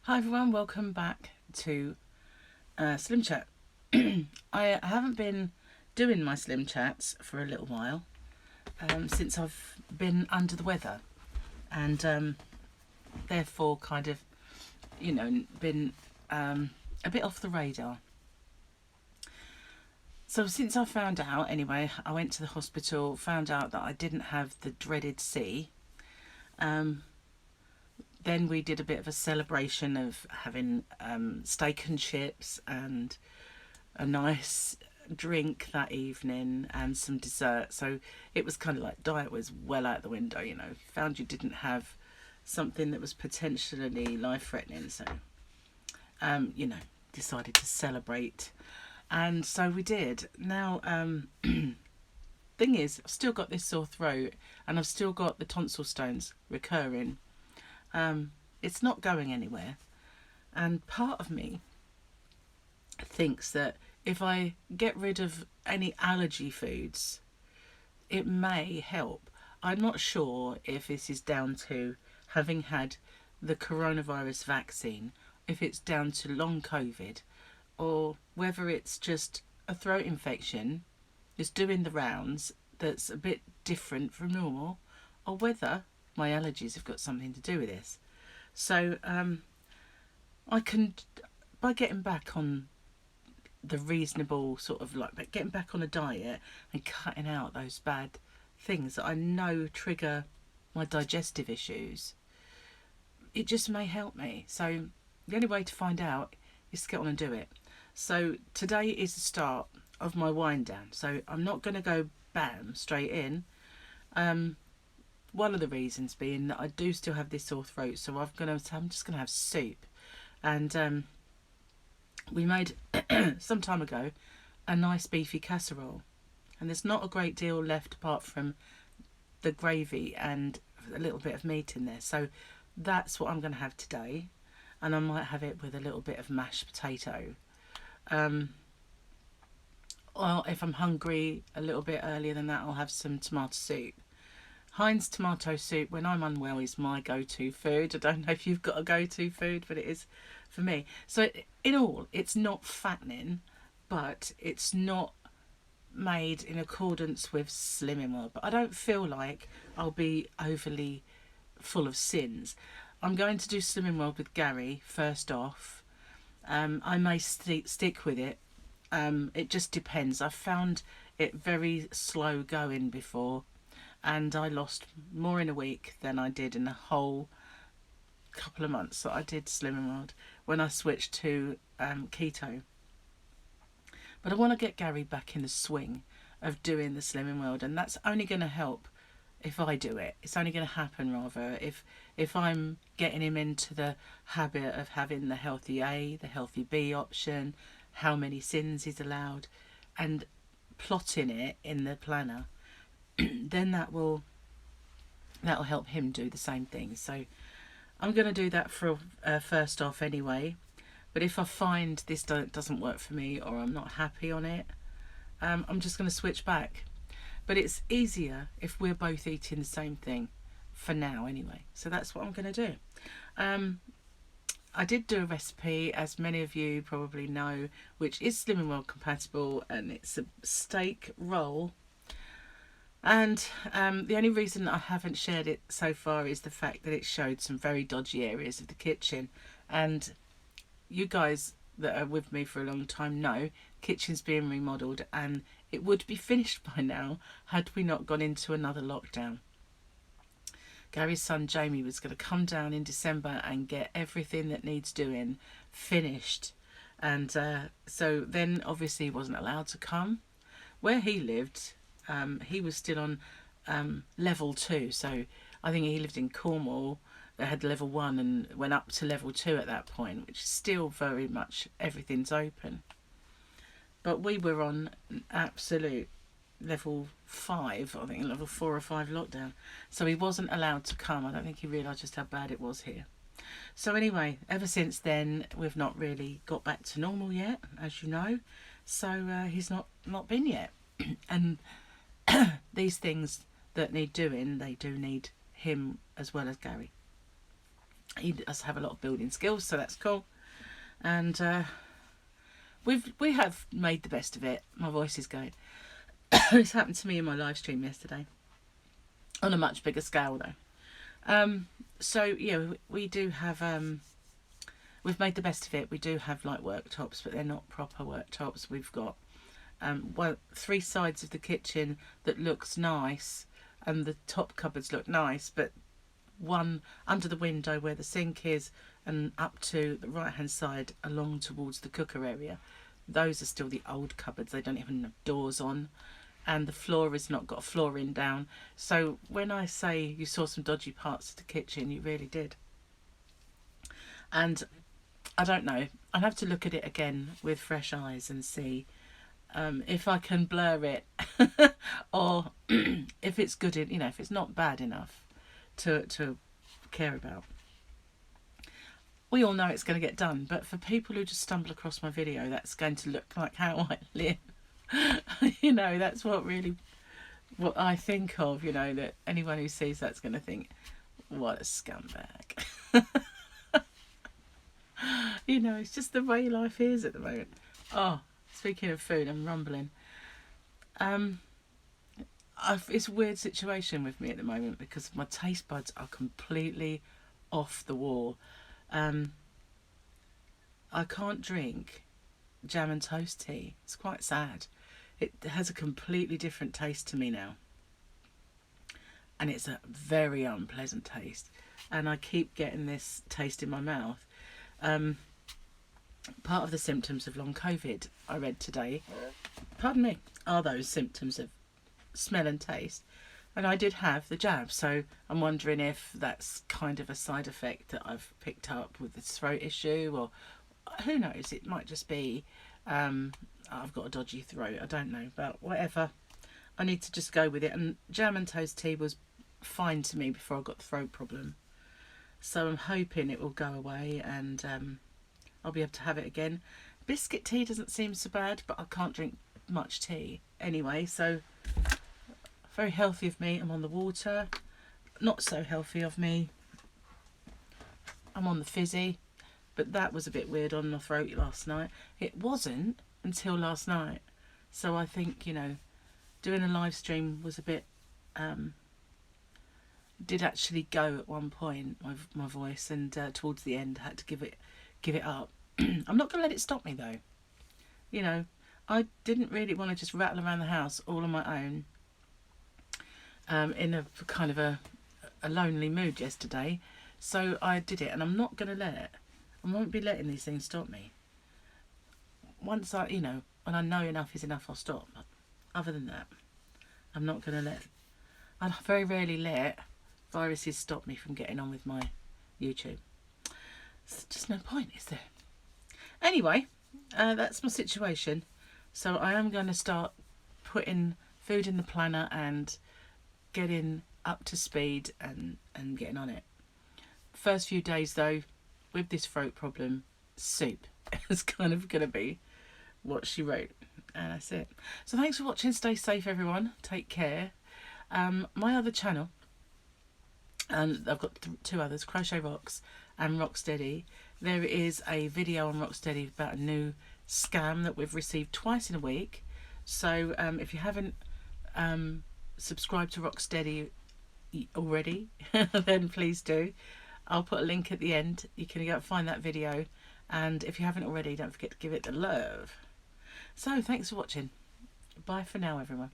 Hi everyone, welcome back to SlimChat. I haven't been doing my Slim Chats for a little while since I've been under the weather and therefore kind of, been a bit off the radar. So since I found out, anyway, I went to the hospital, found out that I didn't have the dreaded C. Then we did a bit of a celebration of having steak and chips and a nice drink that evening and some dessert. So it was kind of like diet was well out the window, found you didn't have something that was potentially life-threatening. So, decided to celebrate. And so we did. Now, thing is, I've still got this sore throat and I've still got the tonsil stones recurring. It's not going anywhere, and part of me thinks that if I get rid of any allergy foods, it may help. I'm not sure if this is down to having had the coronavirus vaccine, if it's down to long COVID, or whether it's just a throat infection that's doing the rounds that's a bit different from normal, or whether my allergies have got something to do with this. So I can, by getting back on the reasonable sort of like getting back on a diet and cutting out those bad things that I know trigger my digestive issues, it just may help me. So the only way to find out is to get on and do it. So today is the start of my wind down. So I'm not going to go bam straight in. One of the reasons being that I do still have this sore throat, so I'm just going to have soup. And we made some time ago a nice beefy casserole, and there's not a great deal left apart from the gravy and a little bit of meat in there. So that's what I'm going to have today, and I might have it with a little bit of mashed potato. Or if I'm hungry a little bit earlier than that, I'll have some tomato soup. Heinz tomato soup, when I'm unwell, is my go-to food. I don't know if you've got a go-to food, but it is for me. So in all, it's not fattening, but it's not made in accordance with Slimming World. But I don't feel like I'll be overly full of sins. I'm going to do Slimming World with Gary first off. I may stick with it. It just depends. I've found it very slow going before, and I lost more in a week than I did in a whole couple of months that I did Slimming World when I switched to keto. But I want to get Gary back in the swing of doing the Slimming World, and that's only going to help if I do it. It's only going to happen rather if I'm getting him into the habit of having the healthy A, the healthy B option, how many sins he's allowed, and plotting it in the planner. Then that'll help him do the same thing. So I'm going to do that for first off anyway. But if I find this doesn't work for me, or I'm not happy on it, I'm just going to switch back. But it's easier if we're both eating the same thing for now anyway. So that's what I'm going to do. I did do a recipe, as many of you probably know, which is Slimming World compatible, and it's a steak roll. And the only reason I haven't shared it so far is the fact that it showed some very dodgy areas of the kitchen. And you guys that are with me for a long time know kitchen's being remodelled, and it would be finished by now had we not gone into another lockdown. Gary's son Jamie was going to come down in December and get everything that needs doing finished. And so then obviously he wasn't allowed to come. Where he lived, he was still on level 2. So I think he lived in Cornwall. They had level 1 and went up to level 2 at that point, which is still very much everything's open. But we were on absolute level 5, I think level 4 or 5 lockdown. So he wasn't allowed to come. I don't think he realised just how bad it was here. So anyway, ever since then, we've not really got back to normal yet, as you know. So he's not been yet. And these things that need doing, they do need him as well as Gary. He does have a lot of building skills, so that's cool. And we have made the best of it. My voice is going. This happened to me in my live stream yesterday, on a much bigger scale though. So yeah, we do have we've made the best of it. We do have like worktops, but they're not proper worktops. We've got well, 3 sides of the kitchen that looks nice, and the top cupboards look nice, but one under the window where the sink is and up to the right hand side along towards the cooker area, those are still the old cupboards. They don't even have doors on, and the floor has not got a flooring down. So when I say you saw some dodgy parts of the kitchen, you really did. And I don't know, I'll have to look at it again with fresh eyes and see if I can blur it or if it's good, you know, if it's not bad enough to care about. We all know it's going to get done, but for people who just stumble across my video, that's going to look like how I live. You know, that's what I think of, you know, that anyone who sees that's going to think, what a scumbag. You know, it's just the way life is at the moment. Oh, speaking of food, I'm rumbling. It's a weird situation with me at the moment because my taste buds are completely off the wall. I can't drink jam and toast tea. It's quite sad. It has a completely different taste to me now. And it's a very unpleasant taste. And I keep getting this taste in my mouth. Part of the symptoms of long COVID, I read today, pardon me, are those symptoms of smell and taste. And I did have the jab, so I'm wondering if that's kind of a side effect that I've picked up with the throat issue, or who knows, it might just be I've got a dodgy throat, I don't know, but whatever. I need to just go with it. And jam and toast tea was fine to me before I got the throat problem. So I'm hoping it will go away and I'll be able to have it again. Biscuit tea doesn't seem so bad, but I can't drink much tea anyway, so very healthy of me. I'm on the water. Not so healthy of me, I'm on the fizzy, but that was a bit weird on my throat last night. It wasn't until last night. So I think, you know, doing a live stream was a bit did actually go at one point, my voice, and towards the end I had to give it up. I'm not going to let it stop me though. You know, I didn't really want to just rattle around the house all on my own in a kind of a lonely mood yesterday. So I did it, and I'm not going to I won't be letting these things stop me. Once I, you know, when I know enough is enough, I'll stop. But other than that, I'm not going to I very rarely let viruses stop me from getting on with my YouTube. There's just no point, is there? Anyway, that's my situation. So I am going to start putting food in the planner and getting up to speed and getting on it. First few days though, with this throat problem, soup is kind of going to be what she wrote, and that's it. So thanks for watching. Stay safe everyone, take care. My other channel, and I've got 2 others, Crochet Rocks and Rocksteady. There is a video on Rocksteady about a new scam that we've received twice in a week. So if you haven't subscribed to Rocksteady already, then please do. I'll put a link at the end. You can go find that video, and if you haven't already, don't forget to give it the love. So thanks for watching. Bye for now everyone.